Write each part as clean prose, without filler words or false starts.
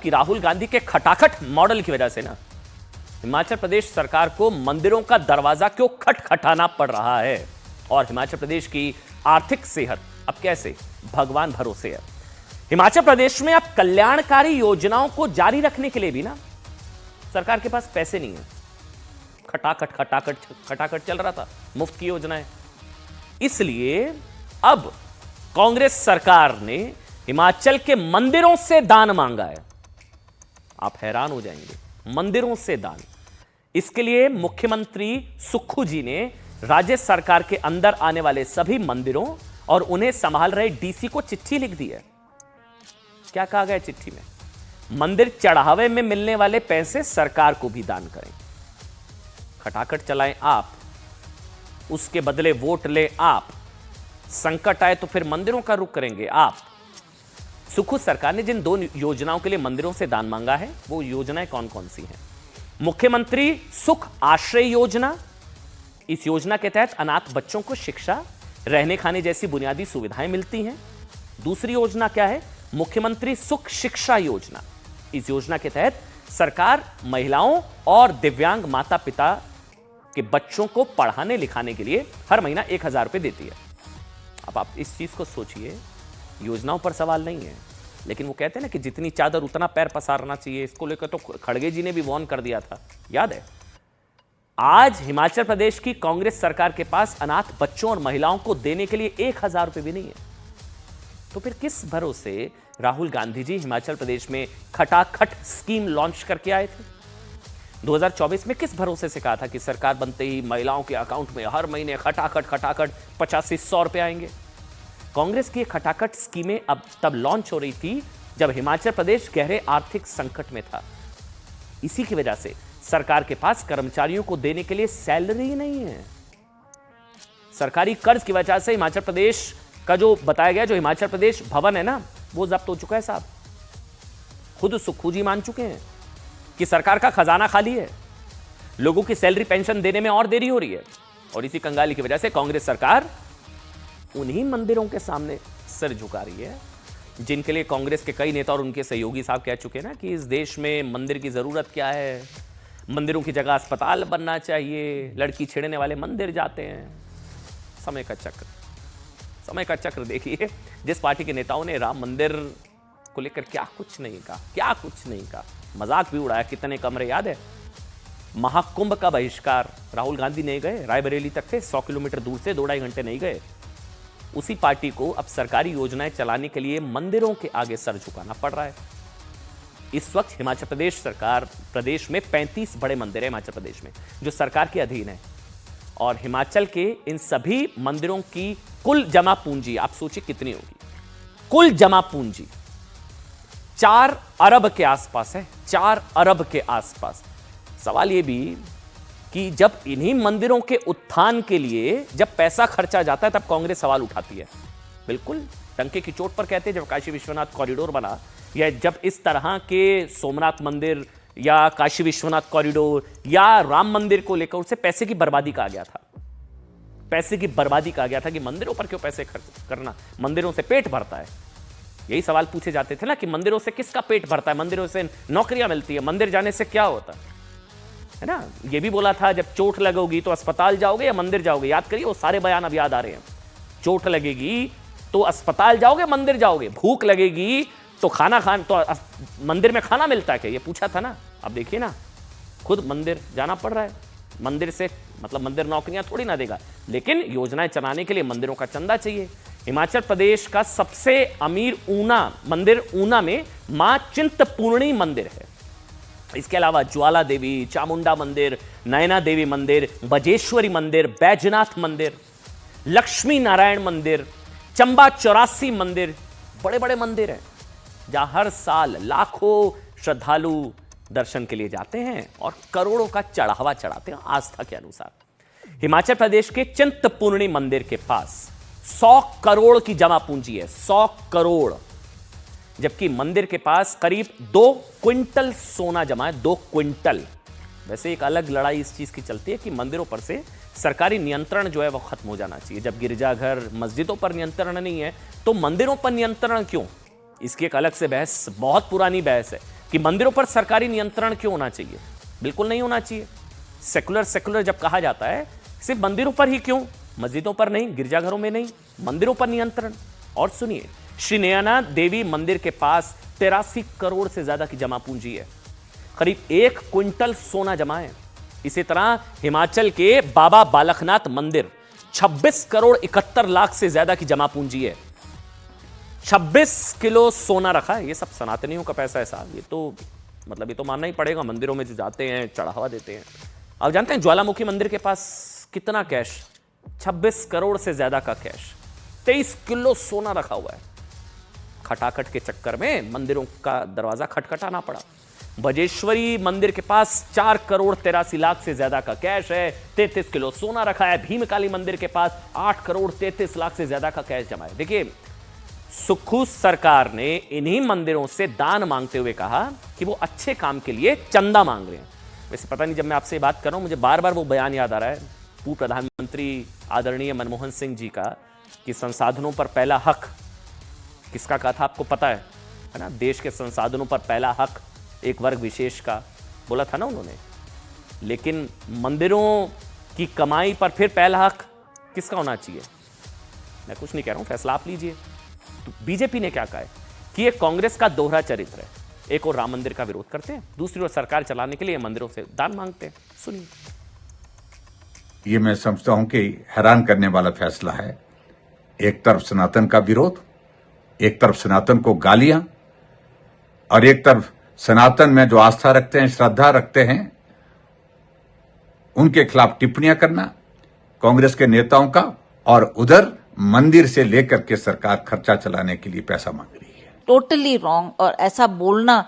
कि राहुल गांधी के खटाखट मॉडल की वजह से ना हिमाचल प्रदेश सरकार को मंदिरों का दरवाजा क्यों खटखटाना पड़ रहा है और हिमाचल प्रदेश की आर्थिक सेहत अब कैसे भगवान भरोसे है। हिमाचल प्रदेश में अब कल्याणकारी योजनाओं को जारी रखने के लिए भी ना सरकार के पास पैसे नहीं है। खटाखट खटाखट खटाखट चल रहा था, मुफ्त की योजनाएं। इसलिए अब कांग्रेस सरकार ने हिमाचल के मंदिरों से दान मांगा है। आप हैरान हो जाएंगे, मंदिरों से दान। इसके लिए मुख्यमंत्री सुक्खू जी ने राज्य सरकार के अंदर आने वाले सभी मंदिरों और उन्हें संभाल रहे डीसी को चिट्ठी लिख दी है। क्या कहा गया चिट्ठी में? मंदिर चढ़ावे में मिलने वाले पैसे सरकार को भी दान करें। खटाखट चलाएं आप, उसके बदले वोट ले आप, संकट आए तो फिर मंदिरों का रुख करेंगे आप। सुक्खू सरकार ने जिन दो योजनाओं के लिए मंदिरों से दान मांगा है वो योजनाएं कौन कौन सी हैं? मुख्यमंत्री सुख आश्रय योजना। इस योजना के तहत अनाथ बच्चों को शिक्षा, रहने खाने जैसी बुनियादी सुविधाएं मिलती हैं। दूसरी योजना क्या है? मुख्यमंत्री सुख शिक्षा योजना। इस योजना के तहत सरकार महिलाओं और दिव्यांग माता पिता के बच्चों को पढ़ाने लिखाने के लिए हर महीना 1,000 रुपए देती है। अब आप इस चीज को सोचिए, योजनाओं पर सवाल नहीं है, लेकिन वो कहते हैं ना कि जितनी चादर उतना पैर पसारना चाहिए। इसको लेकर तो खड़गे जी ने भी वार्न कर दिया था, याद है? आज हिमाचल प्रदेश की कांग्रेस सरकार के पास अनाथ बच्चों और महिलाओं को देने के लिए 1,000 रुपए भी नहीं है। तो फिर किस भरोसे राहुल गांधी जी हिमाचल प्रदेश में खटाखट स्कीम लॉन्च करके आए थे? 2024 में किस भरोसे से कहा था कि सरकार बनते ही महिलाओं के अकाउंट में हर महीने खटाखट खटाखट 85 से 100 रुपए आएंगे? कांग्रेस की खटाखट स्कीमें अब तब लॉन्च हो रही थी जब हिमाचल प्रदेश गहरे आर्थिक संकट में था। इसी की वजह से सरकार के पास कर्मचारियों को देने के लिए सैलरी नहीं है। सरकारी कर्ज की वजह से हिमाचल प्रदेश का जो बताया गया, जो हिमाचल प्रदेश भवन है ना, वो जब्त हो चुका है साहब। खुद सुक्खू जी मान चुके हैं कि सरकार का खजाना खाली है, लोगों की सैलरी पेंशन देने में और देरी हो रही है। और इसी कंगाली की वजह से कांग्रेस सरकार उन्हीं मंदिरों के सामने सिर झुका रही है जिनके लिए कांग्रेस के कई नेता और उनके सहयोगी साहब कह चुके हैं ना कि इस देश में मंदिर की जरूरत क्या है, मंदिरों की जगह अस्पताल बनना चाहिए, लड़की छेड़ने वाले मंदिर जाते हैं। समय का चक्र देखिए। जिस पार्टी के नेताओं ने राम मंदिर को लेकर क्या कुछ नहीं कहा, मजाक भी उड़ाया। कितने कमरे याद है? महाकुंभ का बहिष्कार राहुल गांधी नहीं गए, रायबरेली तक थे, 100 किलोमीटर दूर से 2-2.5 घंटे नहीं गए। उसी पार्टी को अब सरकारी योजनाएं चलाने के लिए मंदिरों के आगे सर झुकाना पड़ रहा है। इस वक्त हिमाचल प्रदेश सरकार, प्रदेश में 35 बड़े मंदिर हैं हिमाचल प्रदेश में जो सरकार के अधीन है। और हिमाचल के इन सभी मंदिरों की कुल जमा पूंजी आप सोचिए कितनी होगी? कुल जमा पूंजी 4 अरब के आसपास है, 4 अरब के आसपास। सवाल यह भी कि जब इन्हीं मंदिरों के उत्थान के लिए जब पैसा खर्चा जाता है तब कांग्रेस सवाल उठाती है। बिल्कुल टंके की चोट पर कहते हैं, जब काशी विश्वनाथ कॉरिडोर बना या जब इस तरह के सोमनाथ मंदिर या काशी विश्वनाथ कॉरिडोर या राम मंदिर को लेकर उसे पैसे की बर्बादी कहा गया था कि मंदिरों पर क्यों पैसे खर्च करना, मंदिरों से पेट भरता है। यही सवाल पूछे जाते थे ना कि मंदिरों से किसका पेट भरता है, मंदिरों से नौकरियां मिलती है, मंदिर जाने से क्या होता है ना? ये भी बोला था जब चोट लगेगी तो अस्पताल जाओगे या मंदिर जाओगे? याद करिए, वो सारे बयान अब याद आ रहे हैं। चोट लगेगी तो अस्पताल जाओगे, मंदिर जाओगे? भूख लगेगी तो मंदिर में खाना मिलता है क्या? ये पूछा था ना। अब देखिए ना, खुद मंदिर जाना पड़ रहा है। मंदिर से मतलब मंदिर नौकरियां थोड़ी ना देगा, लेकिन योजनाएं चलाने के लिए मंदिरों का चंदा चाहिए। हिमाचल प्रदेश का सबसे अमीर मंदिर ऊना में मां चिंतपूर्णी मंदिर है। इसके अलावा ज्वाला देवी, चामुंडा मंदिर, नयना देवी मंदिर, बजेश्वरी मंदिर, बैजनाथ मंदिर, लक्ष्मी नारायण मंदिर, चंबा 84 मंदिर, बड़े बड़े मंदिर हैं जहां हर साल लाखों श्रद्धालु दर्शन के लिए जाते हैं और करोड़ों का चढ़ावा चढ़ाते हैं आस्था के अनुसार। हिमाचल प्रदेश के चिंतपूर्णी मंदिर के पास 100 करोड़ की जमा पूंजी है, 100 करोड़, जबकि मंदिर के पास करीब 2 क्विंटल सोना जमा है। 2 क्विंटल। वैसे एक अलग लड़ाई इस चीज की चलती है कि मंदिरों पर से सरकारी नियंत्रण जो है वो खत्म हो जाना चाहिए। जब गिरजाघर, मस्जिदों पर नियंत्रण नहीं है तो मंदिरों पर नियंत्रण क्यों? इसकी एक अलग से बहस, बहुत पुरानी बहस है। कि मंदिरों पर सरकारी नियंत्रण क्यों होना चाहिए? बिल्कुल नहीं होना चाहिए। सेकुलर जब कहा जाता है, सिर्फ मंदिरों पर ही क्यों, मस्जिदों पर नहीं, गिरजाघरों में नहीं, मंदिरों पर नियंत्रण। और सुनिए, श्री नयना देवी मंदिर के पास 83 करोड़ से ज्यादा की जमा पूंजी है, करीब 1 क्विंटल सोना जमा है। इसी तरह हिमाचल के बाबा बालकनाथ मंदिर 26 करोड़ 71 लाख से ज्यादा की जमा पूंजी है। 26 किलो सोना रखा है। ये सब सनातनियों का पैसा है साहब। ये तो मानना ही पड़ेगा, मंदिरों में जो जाते हैं चढ़ावा देते हैं। आप जानते हैं ज्वालामुखी मंदिर के पास कितना कैश? 26 करोड़ से ज्यादा का कैश, 23 किलो सोना रखा हुआ है। खटाखट के चक्कर में मंदिरों का दरवाजा खटखटाना पड़ा। बजेश्वरी मंदिर के पास 4 करोड़ 83 लाख से ज्यादा का कैश है, 33 किलो सोना रखा है। भीमकाली मंदिर के पास 8 करोड़ 33 लाख से ज्यादा का कैश जमा है। देखिए, सुक्खू सरकार ने इन्हीं मंदिरों से दान मांगते हुए कहा कि वो अच्छे काम के लिए चंदा मांग रहे हैं। वैसे पता नहीं, जब मैं आपसे बात कर रहा हूं मुझे बार बार वो बयान याद आ रहा है पूर्व प्रधानमंत्री आदरणीय मनमोहन सिंह जी का, कि संसाधनों पर पहला हक किसका कहा था आपको पता है ना? देश के संसाधनों पर पहला हक एक वर्ग विशेष का बोला था ना उन्होंने। लेकिन मंदिरों की कमाई पर फिर पहला हक किसका होना चाहिए? मैं कुछ नहीं कह रहा हूं, फैसला आप लीजिए। तो बीजेपी ने क्या कहा है कि ये कांग्रेस का दोहरा चरित्र है। एक और राम मंदिर का विरोध करते हैं, दूसरी ओर सरकार चलाने के लिए मंदिरों से दान मांगते हैं। सुनिए। ये मैं समझता हूं कि हैरान करने वाला फैसला है। एक तरफ सनातन का विरोध, एक तरफ सनातन को गालियां, और एक तरफ सनातन में जो आस्था रखते हैं, श्रद्धा रखते हैं, उनके खिलाफ टिप्पणियां करना कांग्रेस के नेताओं का, और उधर मंदिर से लेकर के सरकार खर्चा चलाने के लिए पैसा मांग रही है। Totally wrong. और ऐसा बोलना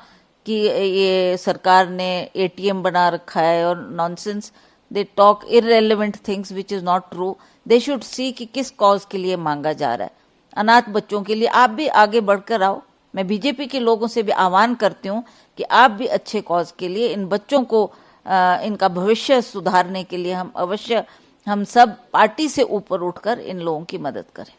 कि ये सरकार ने एटीएम बना रखा है और nonsense, they talk irrelevant things which is not true. They should see कि किस कॉज के लिए मांगा जा रहा है। अनाथ बच्चों के लिए आप भी आगे बढ़कर आओ। मैं बीजेपी के लोगों से भी आह्वान करती हूँ कि आप भी अच्छे कॉज के लिए, इन बच्चों को इनका भविष्य सुधारने के लिए हम सब पार्टी से ऊपर उठकर इन लोगों की मदद करें।